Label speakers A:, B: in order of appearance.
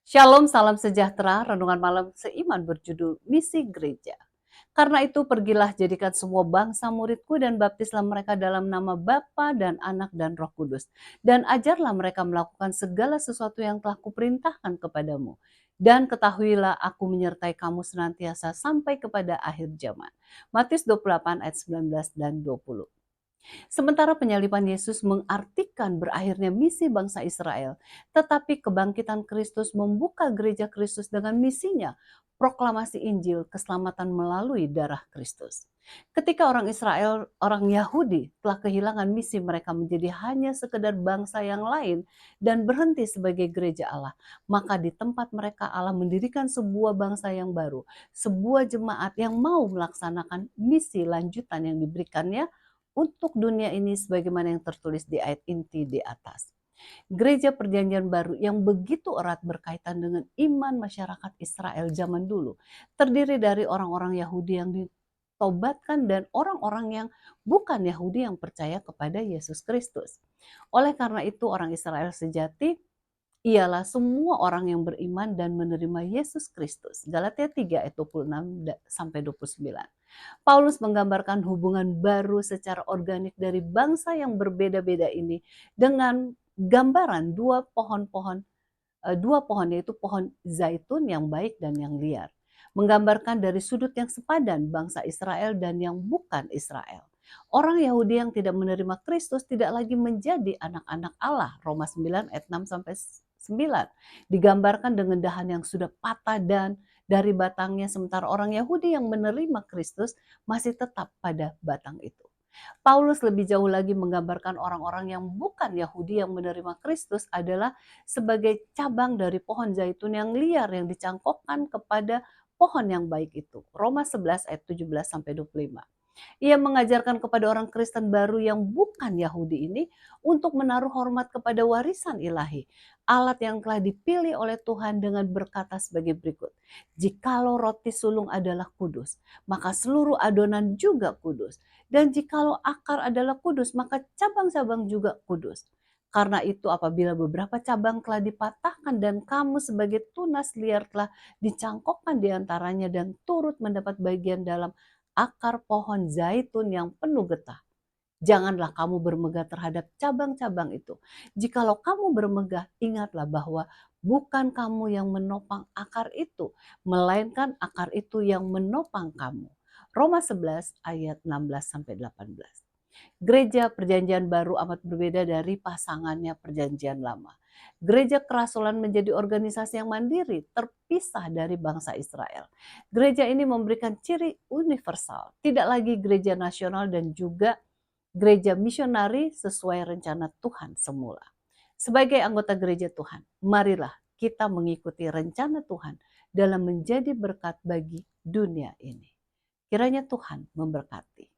A: Shalom, salam sejahtera. Renungan malam seiman berjudul Misi Gereja. Karena itu pergilah jadikan semua bangsa muridku dan baptislah mereka dalam nama Bapa dan Anak dan Roh Kudus. Dan ajarlah mereka melakukan segala sesuatu yang telah kuperintahkan kepadamu. Dan ketahuilah aku menyertai kamu senantiasa sampai kepada akhir zaman. Matius 28 ayat 19 dan 20. Sementara penyaliban Yesus mengartikan berakhirnya misi bangsa Israel, tetapi kebangkitan Kristus membuka gereja Kristus dengan misinya, proklamasi Injil, keselamatan melalui darah Kristus. Ketika orang Israel, orang Yahudi telah kehilangan misi mereka menjadi hanya sekedar bangsa yang lain dan berhenti sebagai gereja Allah, maka di tempat mereka Allah mendirikan sebuah bangsa yang baru, sebuah jemaat yang mau melaksanakan misi lanjutan yang diberikannya untuk dunia ini sebagaimana yang tertulis di ayat inti di atas. Gereja Perjanjian Baru yang begitu erat berkaitan dengan iman masyarakat Israel zaman dulu, terdiri dari orang-orang Yahudi yang ditobatkan dan orang-orang yang bukan Yahudi yang percaya kepada Yesus Kristus. Oleh karena itu orang Israel sejati ialah semua orang yang beriman dan menerima Yesus Kristus. Galatia 3 ayat 26 sampai 29. Paulus menggambarkan hubungan baru secara organik dari bangsa yang berbeda-beda ini dengan gambaran dua pohon yaitu pohon zaitun yang baik dan yang liar. Menggambarkan dari sudut yang sepadan bangsa Israel dan yang bukan Israel. Orang Yahudi yang tidak menerima Kristus tidak lagi menjadi anak-anak Allah. Roma 9 ayat 6 sampai 9. Digambarkan dengan dahan yang sudah patah dan dari batangnya, sementara orang Yahudi yang menerima Kristus masih tetap pada batang itu. Paulus lebih jauh lagi menggambarkan orang-orang yang bukan Yahudi yang menerima Kristus adalah sebagai cabang dari pohon zaitun yang liar yang dicangkokkan kepada pohon yang baik itu. Roma 11 ayat 17 sampai 25. Ia mengajarkan kepada orang Kristen baru yang bukan Yahudi ini untuk menaruh hormat kepada warisan ilahi, alat yang telah dipilih oleh Tuhan dengan berkata sebagai berikut. Jikalau roti sulung adalah kudus, maka seluruh adonan juga kudus. Dan jikalau akar adalah kudus, maka cabang-cabang juga kudus. Karena itu apabila beberapa cabang telah dipatahkan dan kamu sebagai tunas liar telah dicangkokkan di antaranya dan turut mendapat bagian dalam akar pohon zaitun yang penuh getah. Janganlah kamu bermegah terhadap cabang-cabang itu. Jikalau kamu bermegah, ingatlah bahwa bukan kamu yang menopang akar itu, melainkan akar itu yang menopang kamu. Roma 11 ayat 16 sampai 18. Gereja Perjanjian Baru amat berbeda dari pasangannya Perjanjian Lama. Gereja Kerasulan menjadi organisasi yang mandiri, terpisah dari bangsa Israel. Gereja ini memberikan ciri universal, tidak lagi gereja nasional dan juga gereja misionari sesuai rencana Tuhan semula. Sebagai anggota gereja Tuhan, marilah kita mengikuti rencana Tuhan dalam menjadi berkat bagi dunia ini. Kiranya Tuhan memberkati.